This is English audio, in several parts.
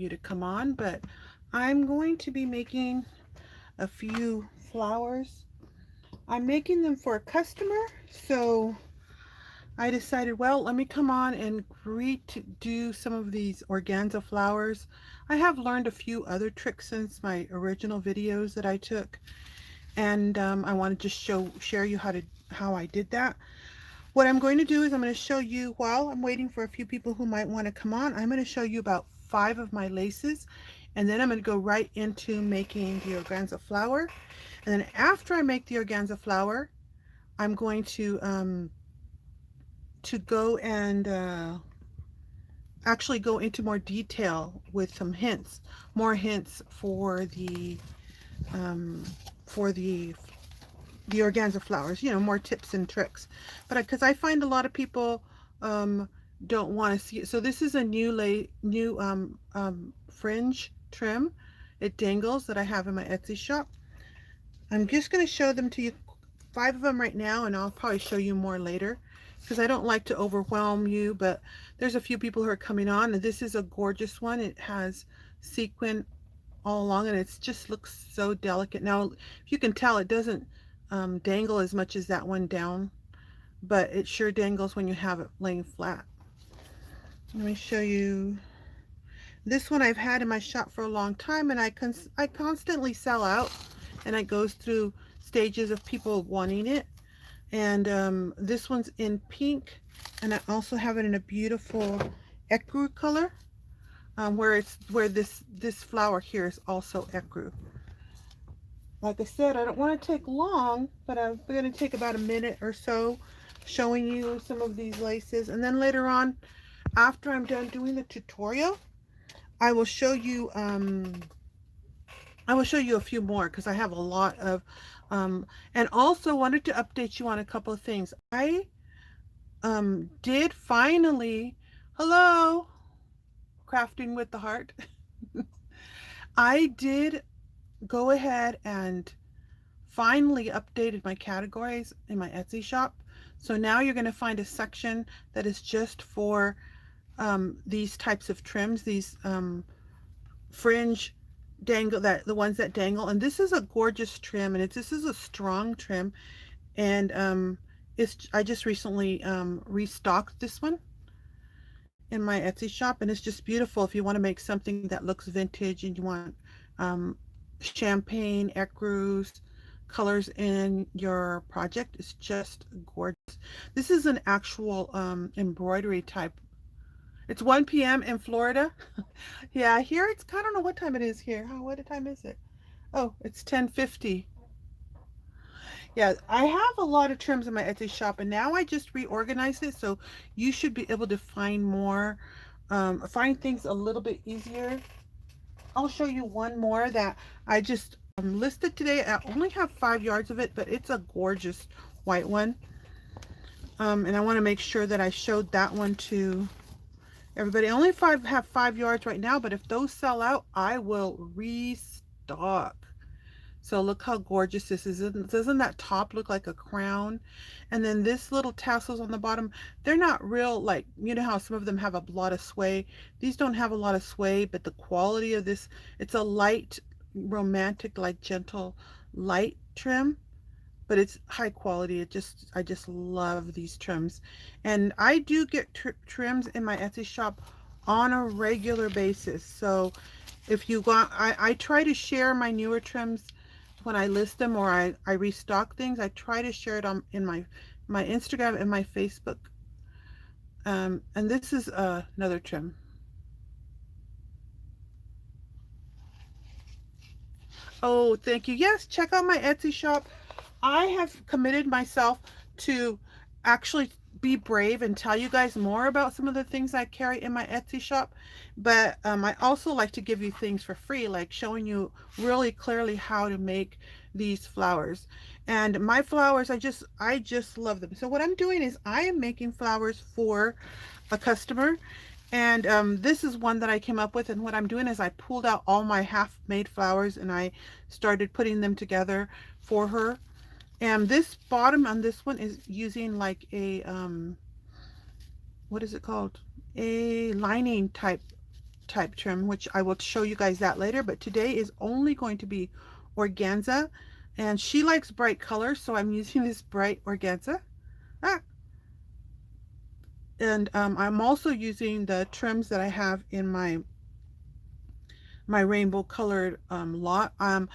you to come on, but I'm going to be making a few flowers. I'm making them for a customer, so I decided, well, let me come on and redo some of these organza flowers. I have learned a few other tricks since my original videos that I took, and I want to just share you how I did that. What I'm going to do is I'm going to show you, while I'm waiting for a few people who might want to come on, I'm going to show you about 5 of my laces, and then I'm going to go right into making the organza flower. And then after I make the organza flower, I'm going to go and actually go into more detail with some hints, more hints um, for the organza flowers, you know, more tips and tricks. But because I find a lot of people um, don't want to see it. So this is a new fringe trim. It dangles that I have in my Etsy shop. I'm just going to show them to you, 5 of them right now, and I'll probably show you more later because I don't like to overwhelm you, but there's a few people who are coming on, and this is a gorgeous one. It has sequin all along, and it just looks so delicate. Now, if you can tell, it doesn't dangle as much as that one down, but it sure dangles when you have it laying flat. Let me show you. This one I've had in my shop for a long time, and I constantly sell out, and it goes through stages of people wanting it. And this one's in pink, and I also have it in a beautiful ecru color, where this flower here is also ecru. Like I said, I don't want to take long, but I'm going to take about a minute or so showing you some of these laces, and then later on, after I'm done doing the tutorial, I will show you a few more because I have a lot of and also wanted to update you on a couple of things. I did finally, hello, crafting with the heart. I did go ahead and finally updated my categories in my Etsy shop. So now you're going to find a section that is just for these types of trims, these fringe dangle, that the ones that dangle. And this is a gorgeous trim, and this is a strong trim, and I just recently restocked this one in my Etsy shop, and it's just beautiful if you want to make something that looks vintage and you want um, champagne ecru's colors in your project. It's just gorgeous. This is an actual embroidery type. It's 1 p.m. in Florida. Yeah, here it's, I don't know what time it is here. Oh, what time is it? Oh, it's 10:50. Yeah, I have a lot of trims in my Etsy shop, and now I just reorganized it, so you should be able to find more, find things a little bit easier. I'll show you one more that I just listed today. I only have 5 yards of it, but it's a gorgeous white one. And I want to make sure that I showed that one to everybody. I only have 5 yards right now, but if those sell out, I will restock. So look how gorgeous this is. Doesn't that top look like a crown? And then this little tassels on the bottom, they're not real, like, you know how some of them have a lot of sway. These don't have a lot of sway, but the quality of this, it's a light, romantic, like gentle, light trim, but it's high quality. I just love these trims. And I do get trims in my Etsy shop on a regular basis. So if you want, I try to share my newer trims when I list them, or I restock things. I try to share it in my Instagram and my Facebook. And this is another trim. Oh, thank you. Yes, check out my Etsy shop. I have committed myself to actually be brave and tell you guys more about some of the things I carry in my Etsy shop. But I also like to give you things for free, like showing you really clearly how to make these flowers. And my flowers, I just love them. So what I'm doing is I am making flowers for a customer. And this is one that I came up with. And what I'm doing is I pulled out all my half-made flowers and I started putting them together for her. And this bottom on this one is using like a what is it called, a lining type type trim, which I will show you guys that later, but today is only going to be organza, and she likes bright colors, so I'm using this bright organza. Ah, and I'm also using the trims that I have in my rainbow colored lot. I'm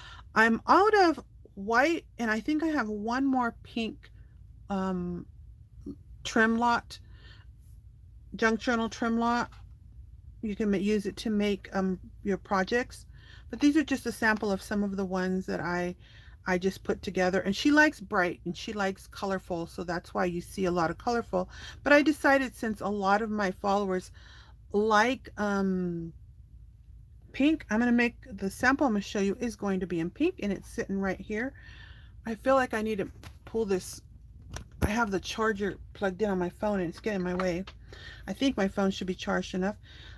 out of white, and I think I have one more pink um, trim lot, junk journal trim lot. You can use it to make your projects, but these are just a sample of some of the ones that I just put together. And she likes bright and she likes colorful, so that's why you see a lot of colorful. But I decided, since a lot of my followers like pink, I'm going to make the sample I'm going to show you is going to be in pink, and it's sitting right here. I feel like I need to pull this. I have the charger plugged in on my phone and it's getting in my way. I think my phone should be charged enough.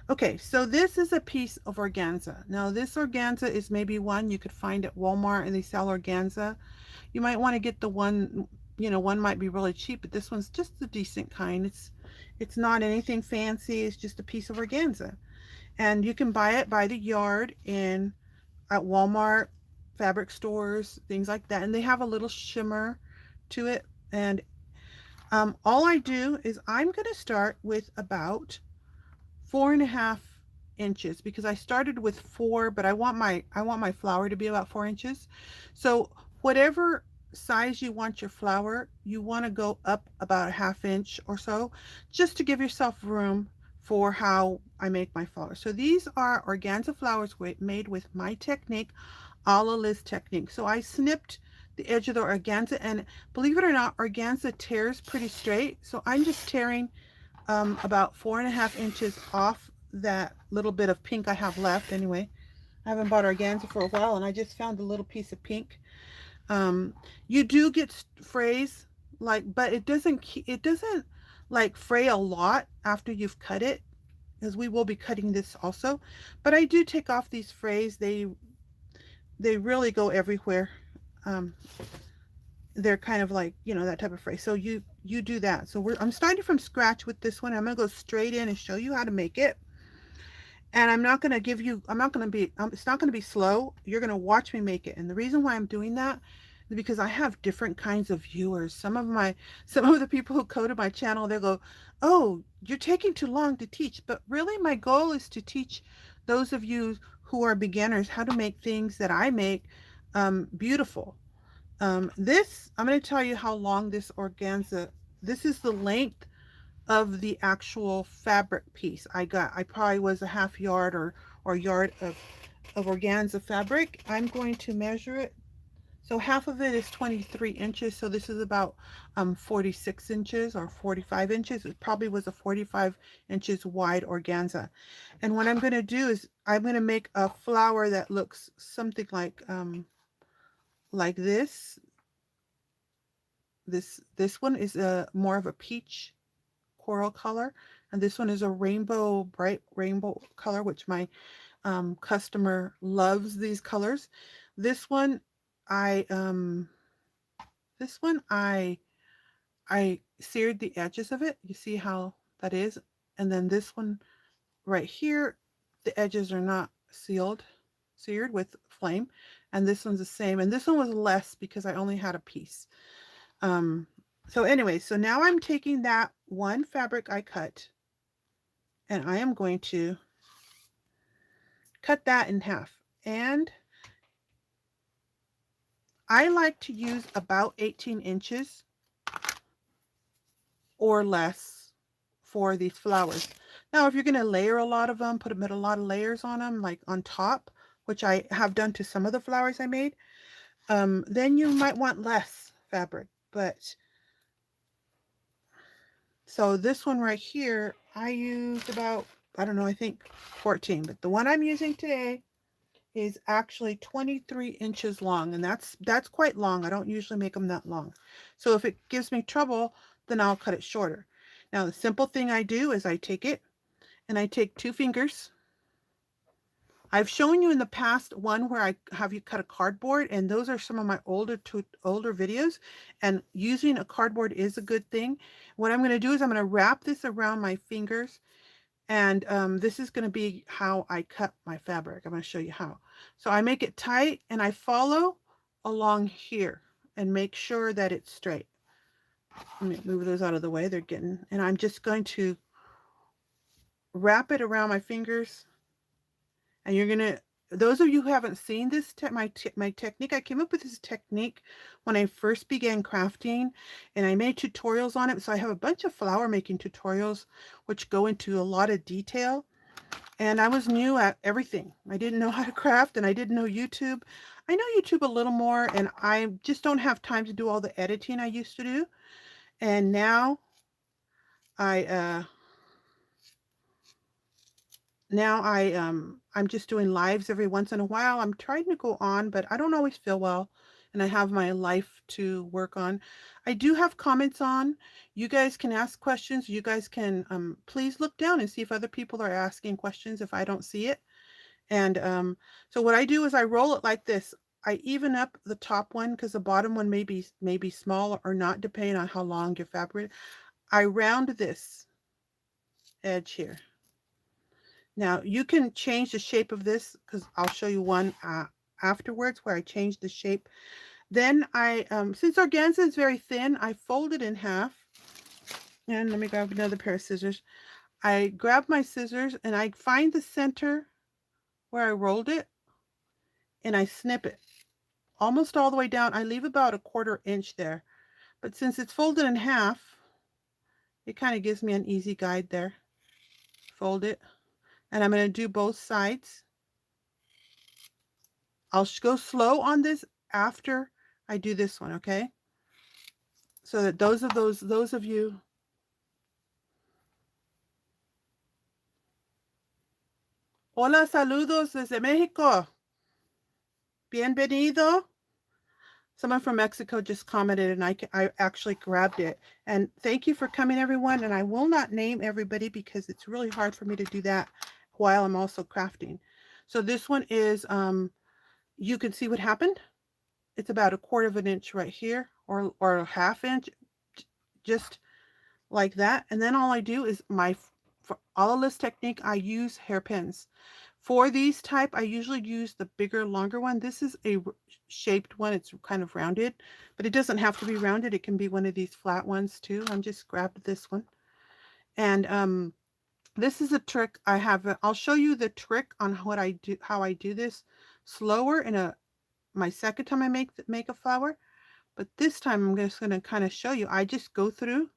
Okay, so this is a piece of organza. Now this organza is maybe one you could find at Walmart, and they sell organza. You might want to get the one, one might be really cheap, but this one's just a decent kind. It's not anything fancy. It's just a piece of organza. And you can buy it by the yard in at Walmart, fabric stores, things like that. And they have a little shimmer to it. And all I do is I'm going to start with about 4.5 inches, because I started with 4, but I want my flower to be about 4 inches. So whatever size you want your flower, you want to go up about a half inch or so, just to give yourself room for how I make my flowers. So these are organza flowers made with my technique, a la Liz technique. So I snipped the edge of the organza, and believe it or not, organza tears pretty straight. So I'm just tearing about 4.5 inches off that little bit of pink I have left. Anyway, I haven't bought organza for a while, and I just found a little piece of pink. You do get frays, but it doesn't like fray a lot after you've cut it, because we will be cutting this also. But I do take off these frays. They really go everywhere. Um, they're kind of like, that type of fray. So you do that. So I'm starting from scratch with this one. I'm going to go straight in and show you how to make it. And I'm not going to give you, I'm not going to be, it's not going to be slow. You're going to watch me make it. And the reason why I'm doing that is because I have different kinds of viewers. Some of the people who go to my channel, they go, "Oh, you're taking too long to teach." But really, my goal is to teach those of you who are beginners how to make things that I make beautiful. I'm going to tell you how long this organza, this is the length of the actual fabric piece I got. I probably was a half yard or yard of organza fabric. I'm going to measure it. So half of it is 23 inches. So this is about 46 inches or 45 inches. It probably was a 45 inches wide organza. And what I'm going to do is I'm going to make a flower that looks something like this. This one is a more of a peach coral color, and this one is a bright rainbow color, which my customer loves these colors. This one I this one I seared the edges of it. You see how that is? And then this one right here, the edges are not seared with flame, and this one's the same, and this one was less because I only had a piece. So anyway, so now I'm taking that one fabric I cut, and I am going to cut that in half. And I like to use about 18 inches or less for these flowers. Now, if you're going to layer a lot of them, put a lot of layers on them, like on top, which I have done to some of the flowers I made, then you might want less fabric. But so this one right here, I used about, I don't know, I think 14, but the one I'm using today is actually 23 inches long, and that's quite long. I don't usually make them that long. So if it gives me trouble, then I'll cut it shorter. Now, the simple thing I do is I take it and I take 2 fingers. I've shown you in the past one where I have you cut a cardboard, and those are some of my older videos, and using a cardboard is a good thing. What I'm going to do is I'm going to wrap this around my fingers, And this is going to be how I cut my fabric. I'm going to show you how. So I make it tight and I follow along here and make sure that it's straight. Let me move those out of the way. They're getting, and I'm just going to wrap it around my fingers. And you're going to, those of you who haven't seen this, my technique, I came up with this technique when I first began crafting, and I made tutorials on it. So I have a bunch of flower making tutorials, which go into a lot of detail. And I was new at everything. I didn't know how to craft, and I didn't know YouTube. I know YouTube a little more, and I just don't have time to do all the editing I used to do. And now I I'm just doing lives every once in a while. I'm trying to go on, but I don't always feel well, and I have my life to work on. I do have comments on. You guys can ask questions. You guys can please look down and see if other people are asking questions if I don't see it. And so what I do is I roll it like this. I even up the top one because the bottom one may be small or not, depending on how long your fabric. I round this edge here. Now you can change the shape of this because I'll show you one afterwards where I change the shape. Then I, since organza is very thin, I fold it in half. And let me grab another pair of scissors. I grab my scissors and I find the center where I rolled it and I snip it almost all the way down. I leave about a 1/4 inch there, but since it's folded in half, it kind of gives me an easy guide there. Fold it, and I'm going to do both sides. I'll go slow on this after I do this one, okay? So that those of you. Hola, saludos desde Mexico. Bienvenido. Someone from Mexico just commented, and I actually grabbed it. And thank you for coming, everyone. And I will not name everybody because it's really hard for me to do that while I'm also crafting. So this one is, you can see what happened. It's about a 1/4 inch right here, or a 1/2 inch, just like that. And then all I do is for all of this technique, I use hairpins. For these type, I usually use the bigger, longer one. This is a shaped one. It's kind of rounded, but it doesn't have to be rounded. It can be one of these flat ones too. I'm just grabbed this one. And this is a trick I have. I'll show you the trick on what I do, how I do this slower in my second time I make a flower. But this time I'm just going to kind of show you. I just go through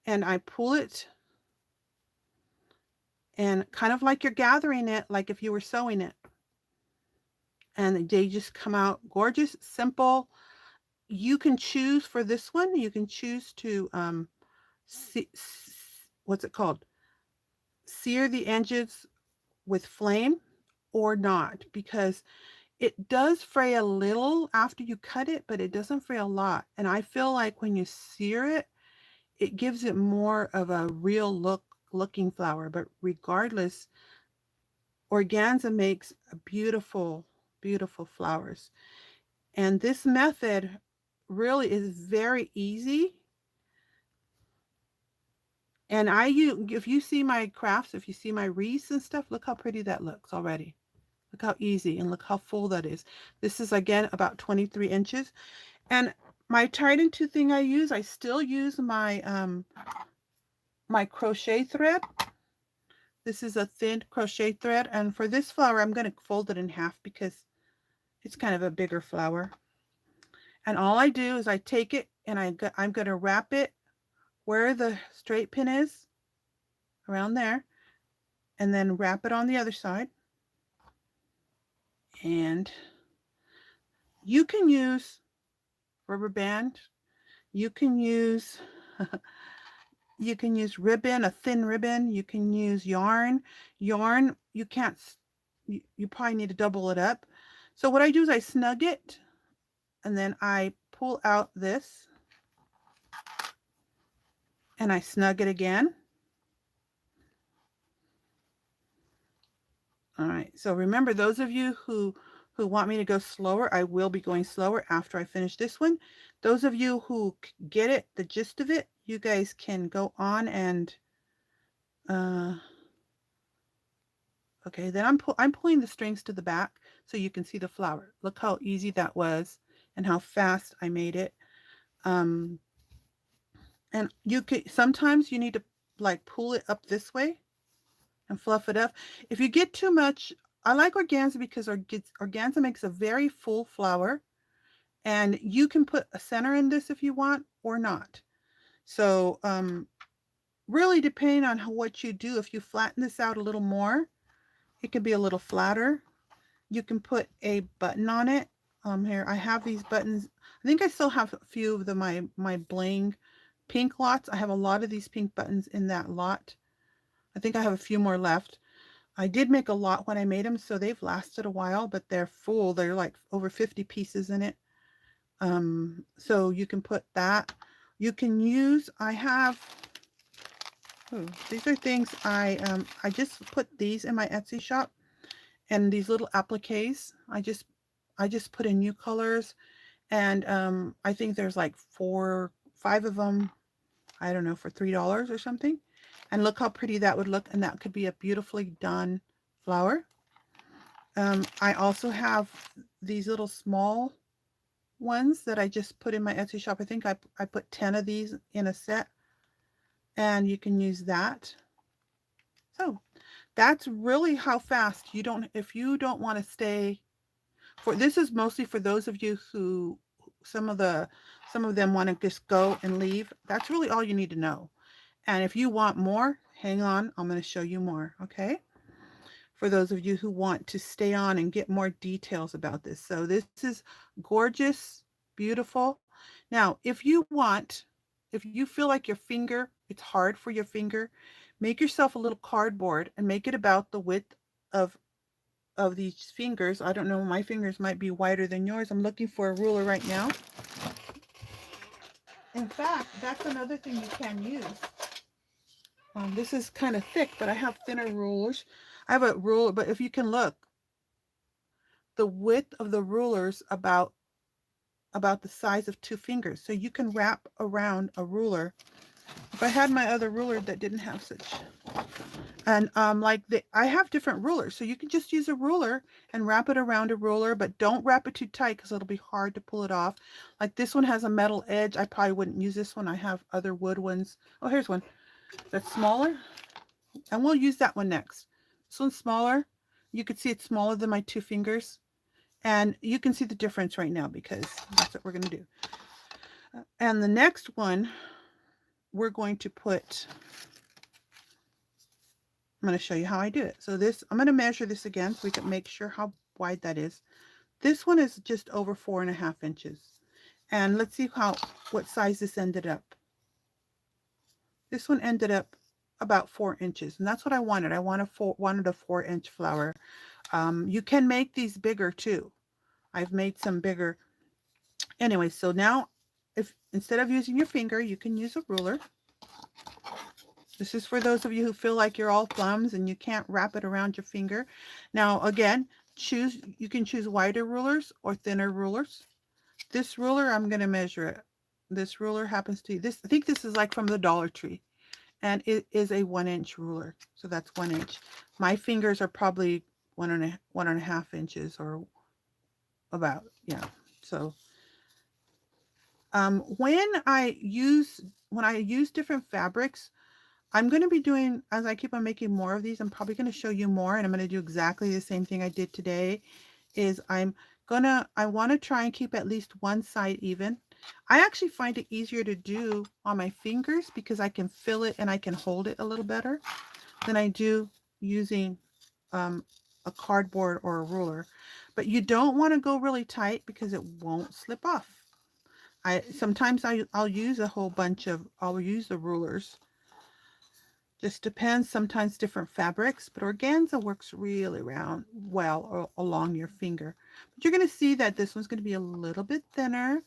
and I pull it, and kind of like you're gathering it, like if you were sewing it. And they just come out gorgeous, simple. You can choose for this one, you can choose to, what's it called? Sear the edges with flame or not, because it does fray a little after you cut it, but it doesn't fray a lot. And I feel like when you sear it, it gives it more of a real looking flower. But regardless, organza makes a beautiful, beautiful flowers. And this method really is very easy. And if you see my crafts, if you see my wreaths and stuff, look how pretty that looks already. Look how easy and look how full that is. This is again about 23 inches. And my tied into thing I still use my my crochet thread. This is a thin crochet thread, and for this flower I'm going to fold it in half because it's kind of a bigger flower. And all I do is I take it and I'm going to wrap it where the straight pin is, around there, and then wrap it on the other side. And you can use rubber band, you can use you can use ribbon, a thin ribbon, you can use yarn. Yarn, you can't, you probably need to double it up. So what I do is I snug it, and then I pull out this and I snug it again. All right, so remember, those of you who want me to go slower, I will be going slower after I finish this one. Those of you who get it, the gist of it, you guys can go on and Okay, then I'm pulling the strings to the back so you can see the flower. Look how easy that was and how fast I made it. Um, and you could sometimes you need to like pull it up this way and fluff it up. If you get too much, I like organza because organza makes a very full flower, and you can put a center in this if you want or not. So really depending on what you do, if you flatten this out a little more, it can be a little flatter. You can put a button on it. Here I have these buttons. I think I still have a few of my bling pink lots. I have a lot of these pink buttons in that lot. I think I have a few more left. I did make a lot when I made them, so they've lasted a while, but they're full. They're like over 50 pieces in it. So you can put that. You can use, I have, oh, these are things I just put these in my Etsy shop, and these little appliques. I just put in new colors, and I think there's like five of them. I don't know, for $3 or something. And look how pretty that would look, and that could be a beautifully done flower. I also have these little small ones that I just put in my Etsy shop. I think I put 10 of these in a set, and you can use that. So that's really how fast you don't, if you don't want to stay for, this is mostly for those of you who, some of the, some of them want to just go and leave. That's really all you need to know. And if you want more, hang on, I'm going to show you more. Okay. For those of you who want to stay on and get more details about this. So this is gorgeous, beautiful. Now, if you want, if you feel like your finger, it's hard for your finger, make yourself a little cardboard and make it about the width of of these fingers. I don't know, my fingers might be wider than yours. I'm looking for a ruler right now. In fact, that's another thing you can use. This is kind of thick, but I have thinner rulers. I have a ruler, but if you can look, the width of the rulers about the size of two fingers. So you can wrap around a ruler. If I had my other ruler that didn't have such, and I have different rulers, so you can just use a ruler and wrap it around a ruler, but don't wrap it too tight because it'll be hard to pull it off. Like this one has a metal edge. I probably wouldn't use this one. I have other wood ones. Oh, here's one that's smaller, and we'll use that one next. This one's smaller. You can see it's smaller than my two fingers. And you can see the difference right now because that's what we're going to do. And the next one, we're going to put, I'm going to show you how I do it. So this, I'm going to measure this again so we can make sure how wide that is. This one is just over 4.5 inches. And let's see what size this ended up. This one ended up about 4 inches. And that's what I wanted. I wanted a 4-inch flower. You can make these bigger too. I've made some bigger. Anyway, so now if instead of using your finger, you can use a ruler. This is for those of you who feel like you're all thumbs and you can't wrap it around your finger. Now, again, you can choose wider rulers or thinner rulers. This ruler, I'm going to measure it. This ruler happens to be this. I think this is like from the Dollar Tree, and it is a 1-inch ruler. So that's 1 inch. My fingers are probably 1.5 inches or about, yeah. So when I use different fabrics, I'm going to be doing, as I keep on making more of these, I'm probably going to show you more, and I'm going to do exactly the same thing I did today. Is I want to try and keep at least one side even. I actually find it easier to do on my fingers because I can feel it and I can hold it a little better than I do using a cardboard or a ruler. But you don't want to go really tight because it won't slip off. Sometimes I'll use a whole bunch of, I'll use the rulers. Just depends, sometimes different fabrics, but organza works really well along your finger. But you're going to see that this one's going to be a little bit thinner,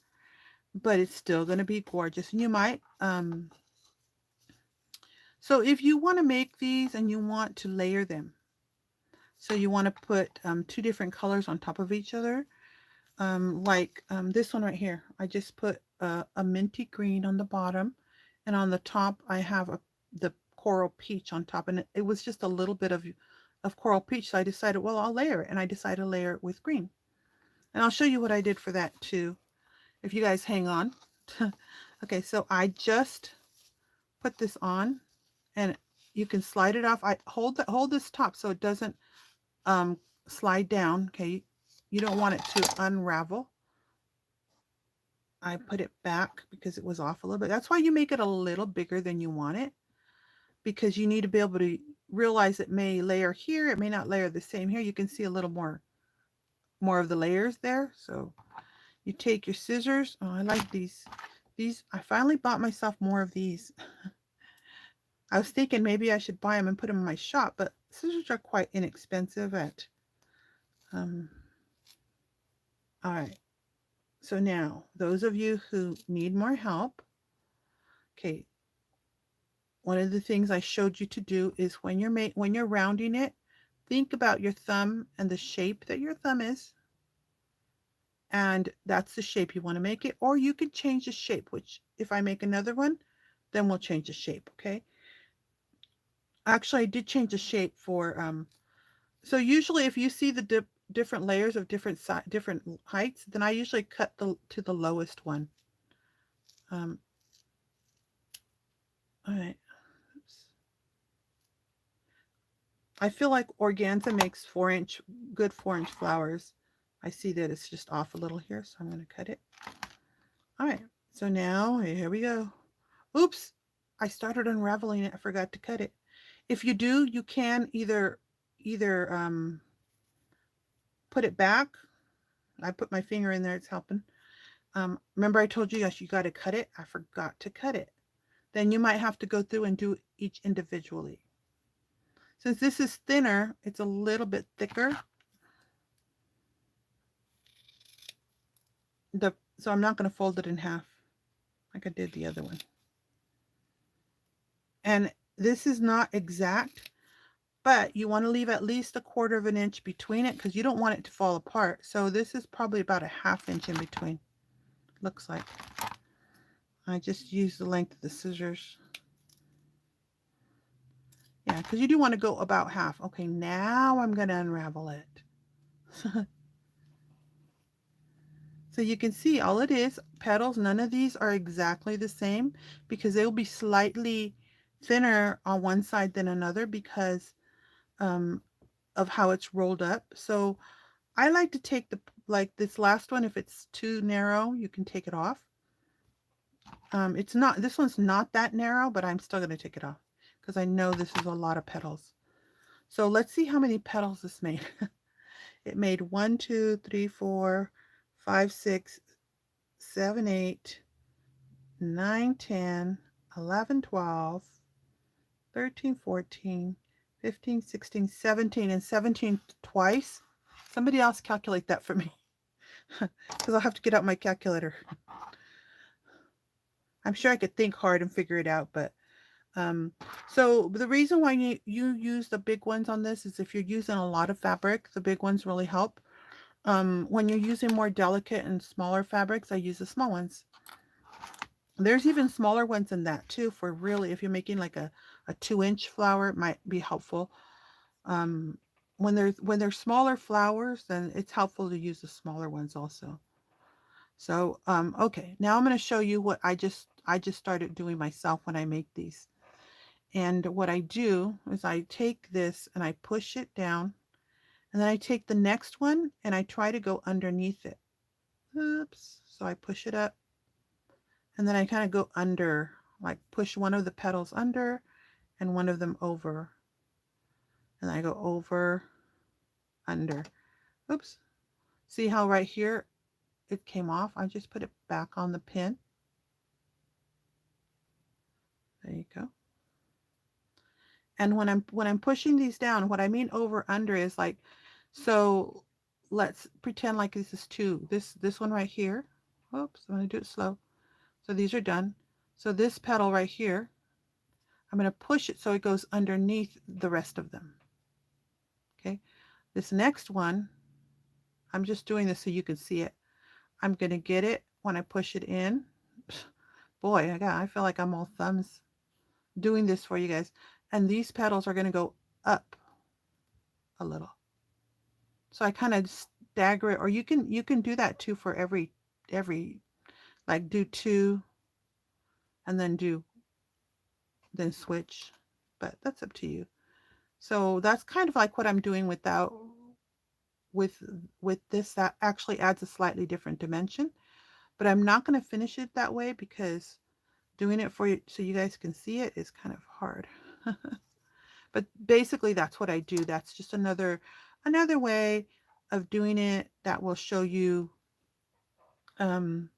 but it's still going to be gorgeous. And you might, so if you want to make these and you want to layer them, so you want to put two different colors on top of each other, this one right here, I just put a minty green on the bottom, and on the top I have the coral peach on top, and it was just a little bit of of coral peach. So I decided, well, I'll layer it, and I decided to layer it with green. And I'll show you what I did for that too, if you guys hang on. Okay, so I just put this on, and you can slide it off. I hold this top so it doesn't um, slide down. Okay, you don't want it to unravel. I put it back because it was off a little bit. That's why you make it a little bigger than you want it, because you need to be able to realize it may layer here, it may not layer the same here. You can see a little more of the layers there. So you take your scissors. Oh, I like these. These, I finally bought myself more of these. I was thinking maybe I should buy them and put them in my shop, but scissors are quite inexpensive at um all right. So now, those of you who need more help, okay, one of the things I showed you to do is when you're rounding it, think about your thumb and the shape that your thumb is, and that's the shape you want to make it. Or you could change the shape, which if I make another one, then we'll change the shape, okay? Actually, I did change the shape for so usually if you see the different layers of different heights, then I usually cut to the lowest one. Um, all right. Oops. I feel like Organza makes good 4-inch flowers. I see that it's just off a little here, so I'm going to cut it. All right. So now here we go. Oops. I started unraveling it. I forgot to cut it. If you do, you can either put it back. I put my finger in there. It's helping. Remember I told you, yes, you got to cut it. I forgot to cut it. Then you might have to go through and do each individually. Since this is thinner, it's a little bit thicker. So I'm not going to fold it in half like I did the other one. And this is not exact, but you want to leave at least 1/4 of an inch between it because you don't want it to fall apart. So this is probably about 1/2 inch in between. Looks like. I just used the length of the scissors. Yeah, because you do want to go about half. Okay, now I'm going to unravel it. So you can see all it is, petals. None of these are exactly the same because they will be slightly thinner on one side than another because of how it's rolled up. So I like to take like this last one, if it's too narrow, you can take it off. This one's not that narrow, but I'm still going to take it off because I know this is a lot of petals. So let's see how many petals this made. It made 1, 2, 3, 4, 5, 6, 7, 8, 9, 10, 11, 12, 13, 14, 15, 16, 17, and 17 twice. Somebody else calculate that for me because I'll have to get out my calculator. I'm sure I could think hard and figure it out, but so the reason why you use the big ones on this is if you're using a lot of fabric, the big ones really help. When you're using more delicate and smaller fabrics, I use the small ones. There's even smaller ones than that too, for really, if you're making like a 2-inch flower, it might be helpful. When there's smaller flowers, then it's helpful to use the smaller ones also. So, okay, now I'm going to show you what I just started doing myself when I make these. And what I do is I take this and I push it down, and then I take the next one and I try to go underneath it. Oops. So I push it up, and then I kind of go under, like push one of the petals under and one of them over. And I go over, under. Oops. See how right here it came off? I just put it back on the pin. There you go. And when I'm pushing these down, what I mean over under is like, so let's pretend like this is 2. This one right here. Oops, I'm going to do it slow. So these are done. So this petal right here, I'm going to push it so it goes underneath the rest of them. Okay. This next one, I'm just doing this so you can see it. I'm going to get it when I push it in. Boy, I feel like I'm all thumbs doing this for you guys. And these petals are going to go up. a little. So I kind of stagger it, or you can do that too for every like do two and then switch, but that's up to you. So that's kind of like what I'm doing with with this. That actually adds a slightly different dimension, but I'm not going to finish it that way because doing it for you so you guys can see it is kind of hard. But basically that's what I do. That's just another way of doing it that will show you um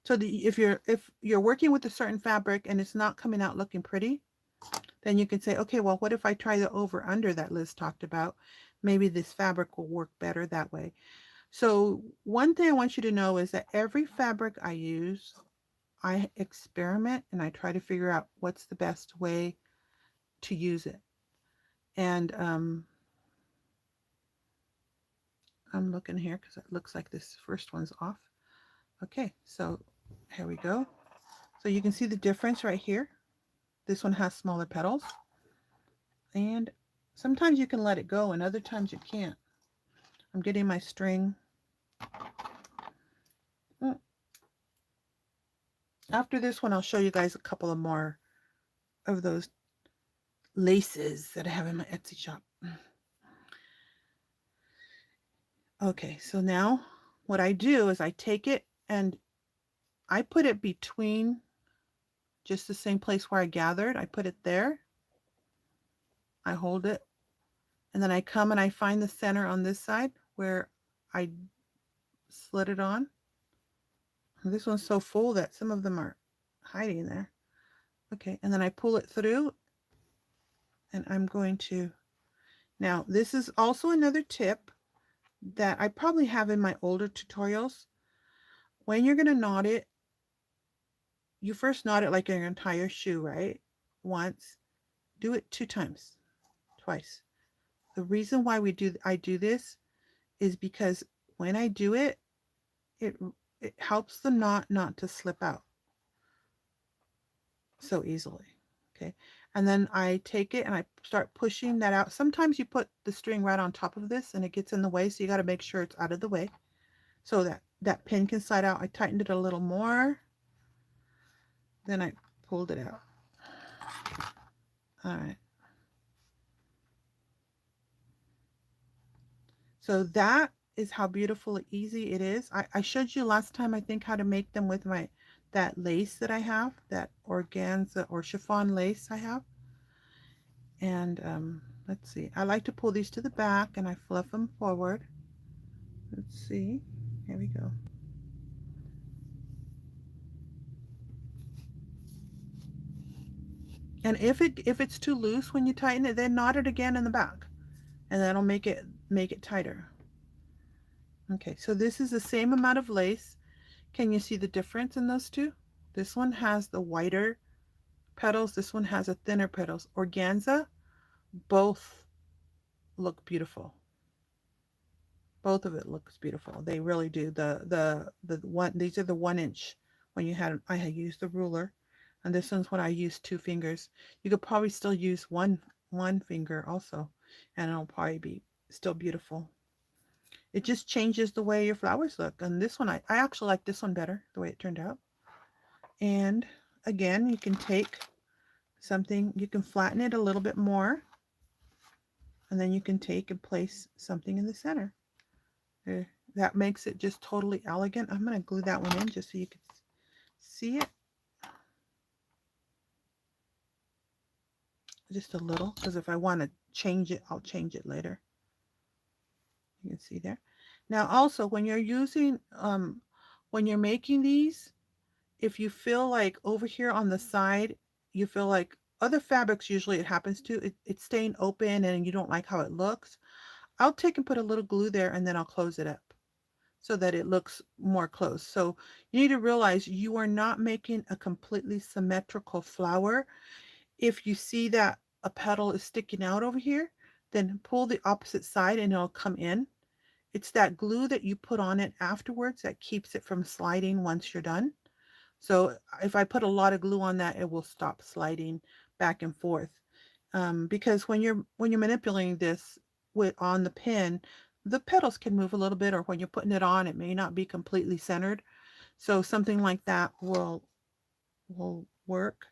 so if you're working with a certain fabric and it's not coming out looking pretty, then you can say, okay, well, what if I try the over under that Liz talked about? Maybe this fabric will work better that way. So one thing I want you to know is that every fabric I use, I experiment and I try to figure out what's the best way to use it. And I'm looking here because it looks like this first one's off. Okay, so here we go. So you can see the difference right here. This one has smaller petals. And sometimes you can let it go and other times you can't. I'm getting my string. After this one, I'll show you guys a couple of more of those laces that I have in my Etsy shop. Okay, so now what I do is I take it and I put it between just the same place where I gathered. I put it there. I hold it. And then I come and I find the center on this side where I slid it on. This one's so full that some of them are hiding there. Okay, and then I pull it through and I'm going to, now this is also another tip that I probably have in my older tutorials. When you're going to knot it, you first knot it like your entire shoe, right? Once. Do it 2 times, twice. The reason why I do this is because when I do it, it helps the knot not to slip out so easily. Okay, and then I take it and I start pushing that out. Sometimes you put the string right on top of this and it gets in the way, so you got to make sure it's out of the way so that pin can slide out. I tightened it a little more, then I pulled it out. All right, so that is how beautiful and easy it is. I showed you last time, I think, how to make them with that lace that I have, that organza or chiffon lace I have. And let's see, I like to pull these to the back and I fluff them forward. Let's see, here we go. And if it's too loose when you tighten it, then knot it again in the back and that'll make it tighter. Okay, so this is the same amount of lace. Can you see the difference in those two? This one has the whiter petals, this one has a thinner petals. Organza, both look beautiful. Both of it looks beautiful. They really do. The one, these are the 1 inch when I had used the ruler, and this one's when I used 2 fingers. You could probably still use one finger also, and it'll probably be still beautiful. It just changes the way your flowers look. And this one, I actually like this one better, the way it turned out. And again, you can take something, you can flatten it a little bit more, and then you can take and place something in the center. That makes it just totally elegant. I'm going to glue that one in just so you can see it. Just a little, because if I want to change it, I'll change it later. You can see there. Now also, when you're using, when you're making these, if you feel like over here on the side, you feel like other fabrics, usually it happens to, it's staying open and you don't like how it looks, I'll take and put a little glue there and then I'll close it up so that it looks more closed. So you need to realize you are not making a completely symmetrical flower. If you see that a petal is sticking out over here, then pull the opposite side and it'll come in. It's that glue that you put on it afterwards that keeps it from sliding once you're done. So if I put a lot of glue on that, it will stop sliding back and forth. Because when you're manipulating this, with on the pin, the petals can move a little bit, or when you're putting it on, it may not be completely centered. So something like that will work.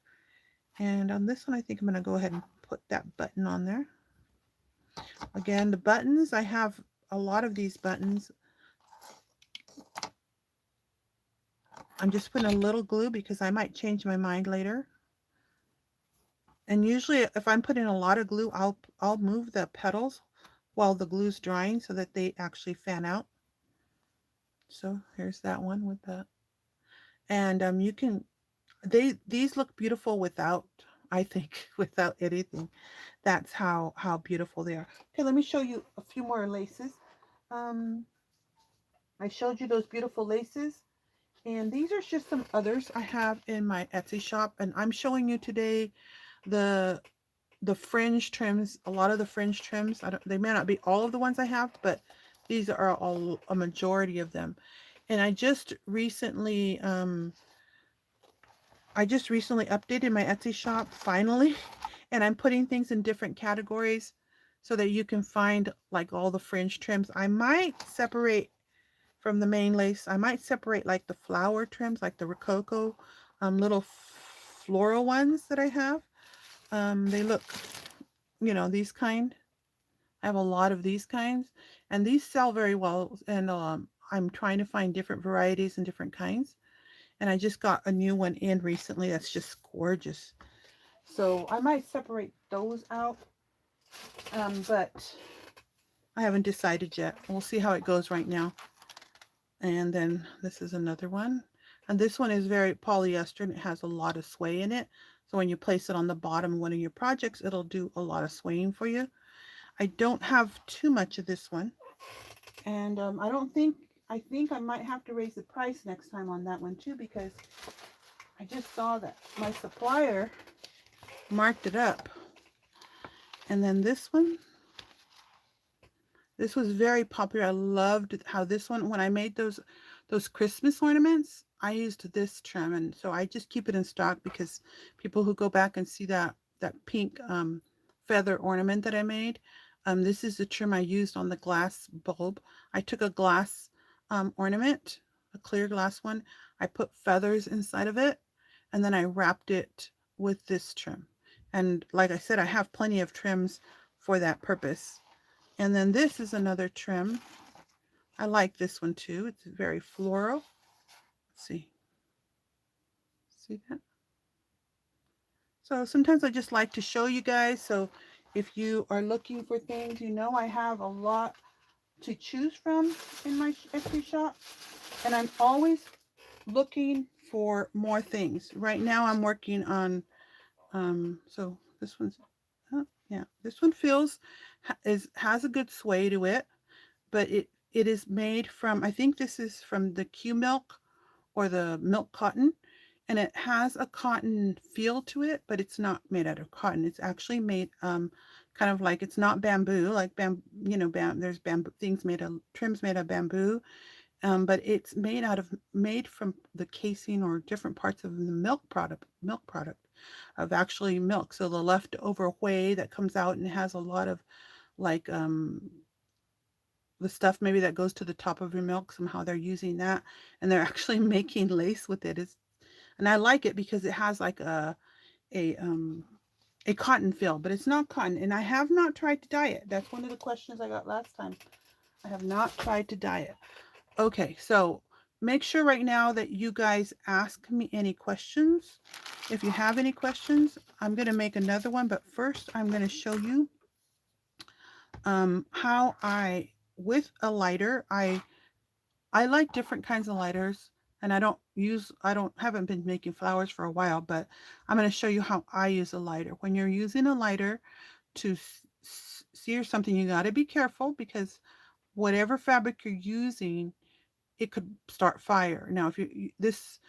And on this one, I think I'm going to go ahead and put that button on there. Again, the buttons, I have a lot of these buttons. I'm just putting a little glue because I might change my mind later. And usually if I'm putting a lot of glue, I'll move the petals while the glue's drying so that they actually fan out. So here's that one with that. And you can, these look beautiful without, I think, without anything. That's how beautiful they are. Okay, let me show you a few more laces. Um, I showed you those beautiful laces, and these are just some others I have in my Etsy shop, and I'm showing you today the fringe trims. A lot of the fringe trims, they may not be all of the ones I have, but these are all a majority of them. And I just recently updated my Etsy shop finally, and I'm putting things in different categories so that you can find like all the fringe trims. I might separate from the main lace. I might separate like the flower trims, like the Rococo little floral ones that I have. They look, these kind. I have a lot of these kinds, and these sell very well. And I'm trying to find different varieties and different kinds. And I just got a new one in recently that's just gorgeous. So I might separate those out, but I haven't decided yet. We'll see how it goes right now. And then this is another one. And this one is very polyester and it has a lot of sway in it. So when you place it on the bottom of one of your projects, it'll do a lot of swaying for you. I don't have too much of this one. And I think I might have to raise the price next time on that one too, because I just saw that my supplier marked it up. And then this one, this was very popular. I loved how this one, when I made those Christmas ornaments, I used this trim, and so I just keep it in stock because people who go back and see that pink feather ornament that I made, this is the trim I used on the glass bulb. I took a glass ornament, a clear glass one. I put feathers inside of it, and then I wrapped it with this trim. And like I said, I have plenty of trims for that purpose. And then this is another trim. I like this one too. It's very floral. Let's see. See that? So sometimes I just like to show you guys. So if you are looking for things, I have a lot to choose from in my Etsy shop. And I'm always looking for more things. Right now I'm working on, so this one's, yeah, this one has a good sway to it, but it is made from, I think this is from the Q milk or the milk cotton, and it has a cotton feel to it, but it's not made out of cotton. It's actually made kind of like, it's not bamboo, like there's bamboo things trims made of bamboo, but it's made from the casing or different parts of the milk product of actually milk. So the leftover whey that comes out and has a lot of like the stuff maybe that goes to the top of your milk, somehow they're using that, and they're actually making lace with it. And I like it because it has like a cotton feel, but it's not cotton. And I have not tried to dye it. That's one of the questions I got last time. I have not tried to dye it. Okay, so make sure right now that you guys ask me any questions. If you have any questions, I'm going to make another one, but first I'm going to show you how with a lighter, I like different kinds of lighters, and haven't been making flowers for a while, but I'm going to show you how I use a lighter. When you're using a lighter to sear something, you got to be careful because whatever fabric you're using, it could start fire. Now, if this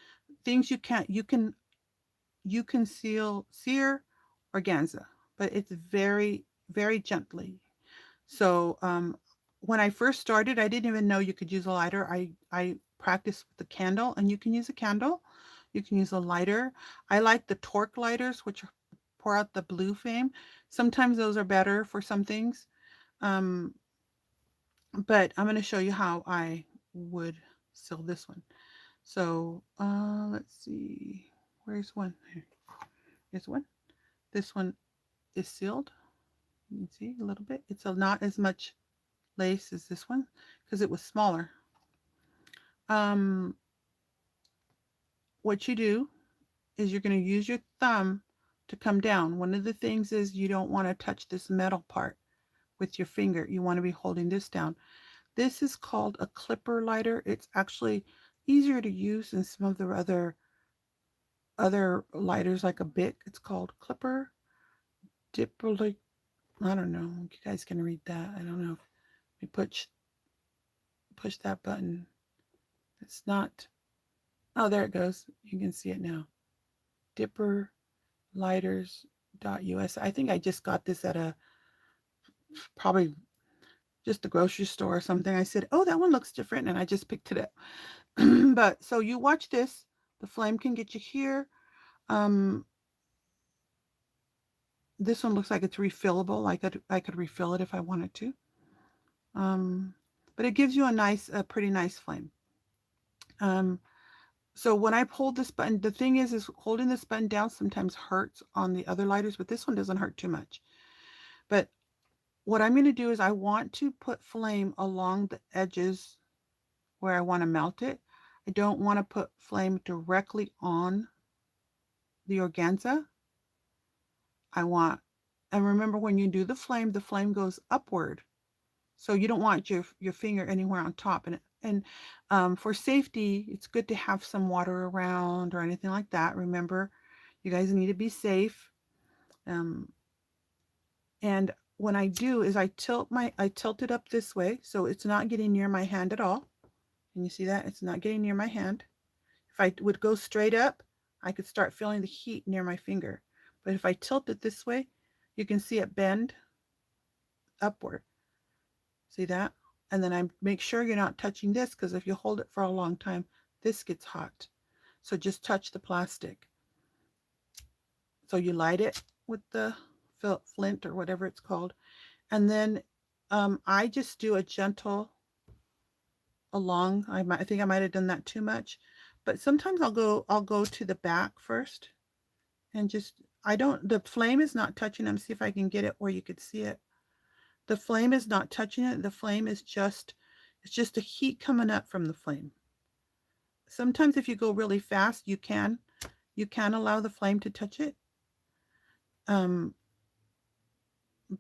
things you can sear organza, but it's very, very gently. So when I first started, I didn't even know you could use a lighter. I practiced with the candle, and you can use a candle. You can use a lighter. I like the torque lighters, which pour out the blue flame. Sometimes those are better for some things. Um, but I'm going to show you how I would seal this one. So let's see. Where's one? Here's one. This one is sealed. You can see a little bit. It's not as much lace as this one because it was smaller. Um, what you do is you're going to use your thumb to come down. One of the things is you don't want to touch this metal part with your finger. You want to be holding this down. This is called a clipper lighter. It's actually easier to use than some of the other lighters like a Bic. It's called clipper dipper. Like, I don't know. You guys can read that. I don't know. If we push that button. It's not. Oh, there it goes. You can see it now. Dipper lighters.us. I think I just got this at a probably just a grocery store or something. I said, "Oh, that one looks different," and I just picked it up. But so you watch this. The flame can get you here. Um, this one looks like it's refillable. I could refill it if I wanted to. Um, but it gives you a pretty nice flame. Um, so when I hold this button, the thing is holding this button down sometimes hurts on the other lighters, but this one doesn't hurt too much. But what I'm going to do is I want to put flame along the edges where I want to melt it. I don't want to put flame directly on the organza. I want, and remember when you do the flame goes upward. So you don't want your finger anywhere on top. And for safety, it's good to have some water around or anything like that. Remember, you guys need to be safe. Um, and when I do is I tilt it up this way so it's not getting near my hand at all. Can you see that? It's not getting near my hand. If I would go straight up, I could start feeling the heat near my finger. But if I tilt it this way, you can see it bend upward. See that? And then I make sure you're not touching this because if you hold it for a long time, this gets hot. So just touch the plastic. So you light it with the flint or whatever it's called. And then I just do a gentle along. I think I might have done that too much, but sometimes I'll go to the back first and just I don't the flame is not touching them. See if I can get it where you could see it. The flame is not touching it. The flame is just it's just a heat coming up from the flame. Sometimes if you go really fast, you can allow the flame to touch it. Um,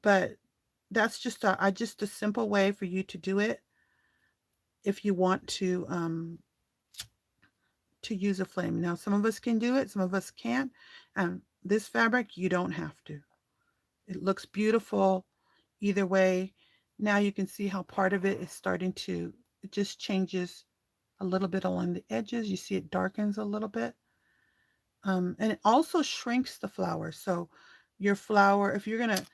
but that's just a simple way for you to do it if you want to use a flame. Now, some of us can do it, some of us can't. This fabric, you don't have to. It looks beautiful either way. Now you can see how part of it is starting to, it just changes a little bit along the edges. You see it darkens a little bit. And it also shrinks the flower. So your flower, if you're going to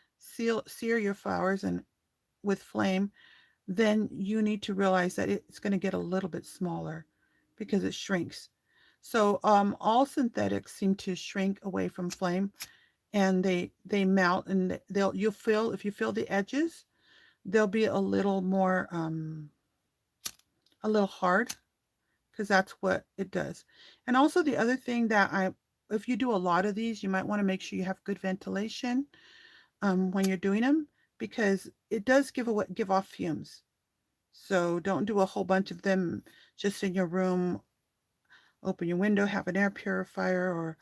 sear your flowers and with flame, then you need to realize that it's going to get a little bit smaller because it shrinks. So all synthetics seem to shrink away from flame, and they melt, and you'll feel if you feel the edges, they'll be a little more a little hard because that's what it does. And also the other thing that if you do a lot of these, you might want to make sure you have good ventilation when you're doing them because it does give off fumes. So don't do a whole bunch of them just in your room. Open your window, have an air purifier, or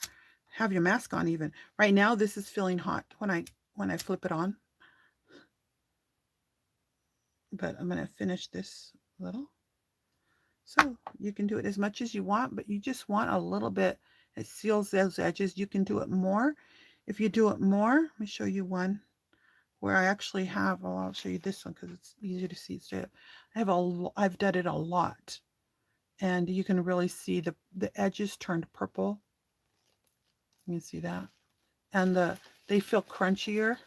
have your mask on even. Right now, this is feeling hot when I flip it on. But I'm going to finish this little. So you can do it as much as you want, but you just want a little bit. It seals those edges. You can do it more. If you do it more, let me show you one where I actually have, oh, I'll show you this one because it's easier to see straight up. I've done it a lot. And you can really see the edges turned purple. You can see that. And they feel crunchier.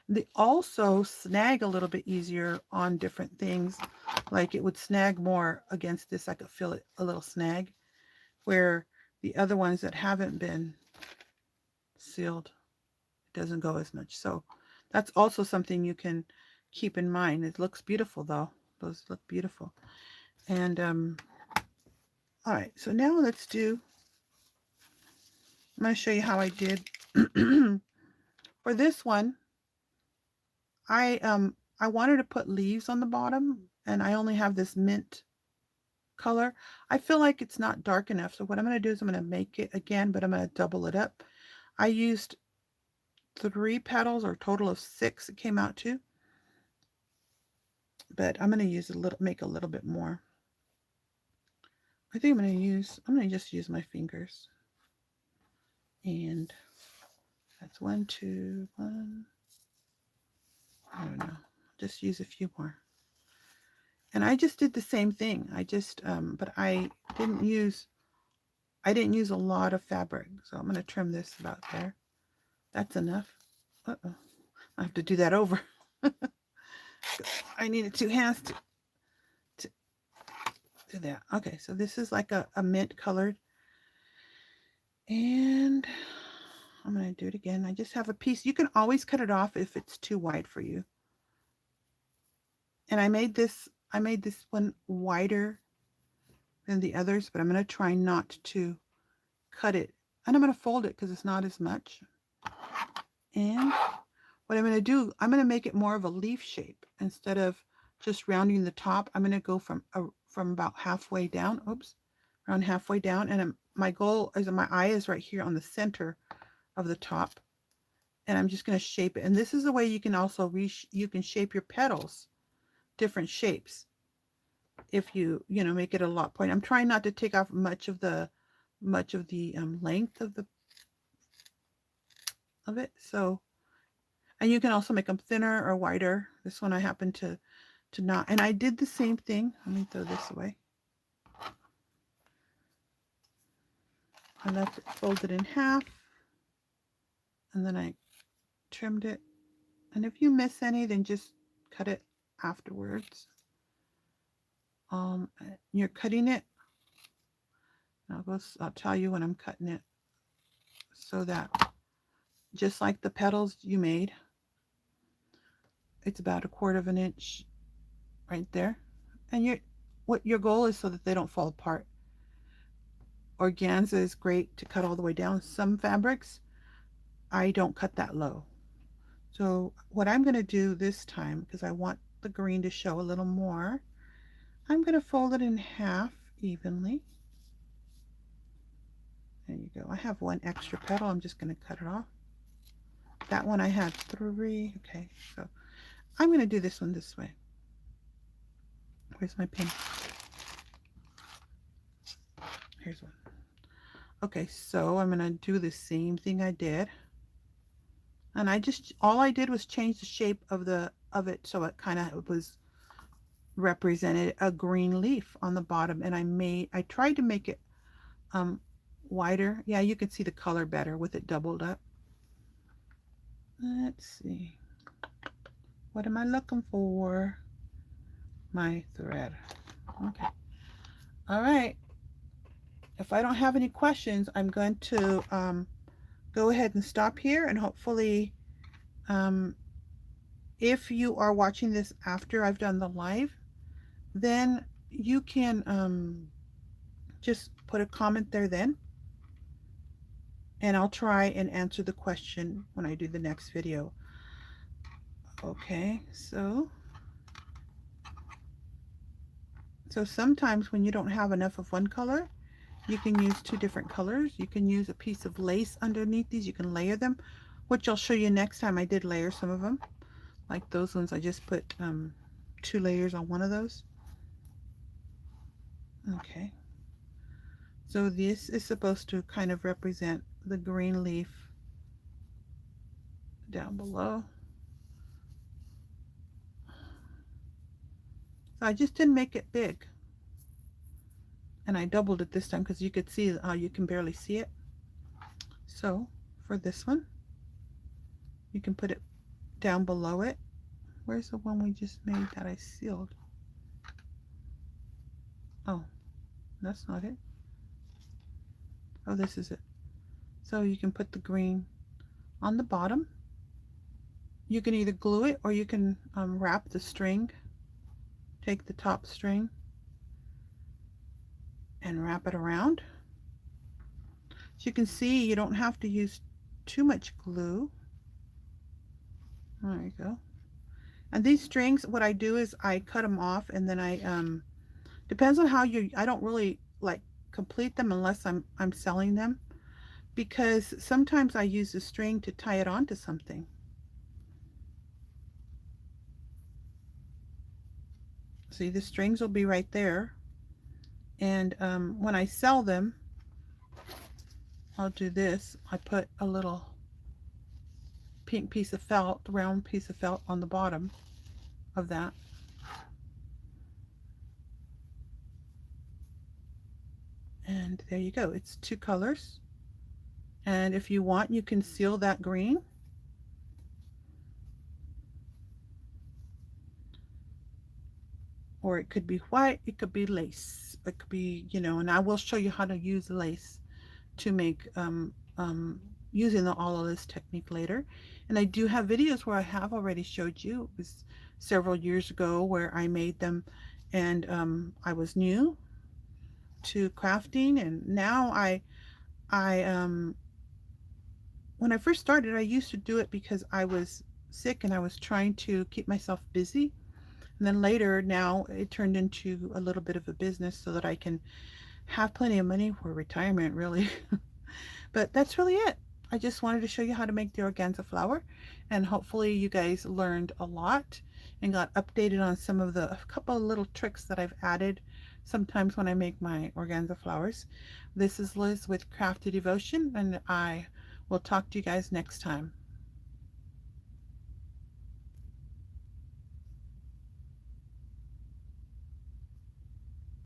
They also snag a little bit easier on different things. Like it would snag more against this. I could feel it a little snag. Where the other ones that haven't been sealed, it doesn't go as much. So that's also something you can keep in mind. It looks beautiful though. Those look beautiful. And all right, so now let's do, I'm going to show you how I did for this one. I wanted to put leaves on the bottom, and I only have this mint color. I feel like it's not dark enough, so what I'm going to do is I'm going to make it again, but I'm going to double it up. I used 3 petals, or a total of 6 it came out to, but I'm going to use a little, make a little bit more. I think I'm going to just use my fingers, and that's 1, 2, 1. I don't know. Just use a few more. And I just did the same thing. I just, but I didn't use a lot of fabric. So I'm going to trim this about there. That's enough. Uh-oh. I have to do that over. I needed 2 hands to do that. Okay, so this is like a mint colored. And I'm going to do it again. I just have a piece. You can always cut it off if it's too wide for you. And I made this one wider than the others, but I'm going to try not to cut it. And I'm going to fold it because it's not as much. And what I'm going to do, I'm going to make it more of a leaf shape. Instead of just rounding the top, I'm going to go from about halfway down. Oops, around halfway down. And my goal is, my eye is right here on the center of the top. And I'm just going to shape it. And this is the way you can also you can shape your petals different shapes. If you make it a lot point. I'm trying not to take off much of the length of it. So, and you can also make them thinner or wider. This one I happen to not, and I did the same thing. Let me throw this away. I left it folded in half, and then I trimmed it. And if you miss any, then just cut it afterwards. You're cutting it. I'll tell you when I'm cutting it, so that just like the petals you made, it's about 1/4 of an inch right there. And what your goal is so that they don't fall apart. Organza is great to cut all the way down. Some fabrics, I don't cut that low. So what I'm going to do this time, because I want the green to show a little more, I'm going to fold it in half evenly. There you go. I have 1 extra petal. I'm just going to cut it off. That one I had 3. Okay, so I'm going to do this one this way. Where's my pin? Here's one. Okay, so I'm going to do the same thing I did. And all I did was change the shape of it so it kind of was represented a green leaf on the bottom. And I tried to make it wider. Yeah, you can see the color better with it doubled up. Let's see. What am I looking for? My thread. Okay. All right. If I don't have any questions, I'm going to go ahead and stop here, and hopefully if you are watching this after I've done the live, then you can just put a comment there then, and I'll try and answer the question when I do the next video. Okay, so sometimes when you don't have enough of one color, you can use 2 different colors. You can use a piece of lace underneath these. You can layer them, which I'll show you next time. I did layer some of them. Like those ones, I just put 2 layers on one of those. Okay. So this is supposed to kind of represent the green leaf down below. So I just didn't make it big. And I doubled it this time because you could see how you can barely see it. So for this one, you can put it down below it. Where's the one we just made that I sealed? Oh, that's not it. Oh, this is it. So you can put the green on the bottom, You can either glue it or you can wrap the string. Take the top string and wrap it around. As you can see, you don't have to use too much glue. There you go. And these strings, what I do is I cut them off, and then I depends on how you, I don't really like complete them unless I'm selling them, because sometimes I use the string to tie it onto something. See, the strings will be right there, and when I sell them, I'll do this. I put a little pink piece of felt, round piece of felt on the bottom of that. And there you go. It's two colors. And if you want, you can seal that green. Or it could be white, it could be lace. It could be, you know, and I will show you how to use lace to make using all of this technique later. And I do have videos where I have already showed you. It was several years ago where I made them, and I was new to crafting, and now I when I first started, I used to do it because I was sick and I was trying to keep myself busy. And then later, now it turned into a little bit of a business so that I can have plenty of money for retirement, really. But that's really it. I just wanted to show you how to make the organza flower, and hopefully you guys learned a lot and got updated on some of the a couple of little tricks that I've added sometimes when I make my organza flowers. This is Liz with Crafty Devotion, and I will talk to you guys next time.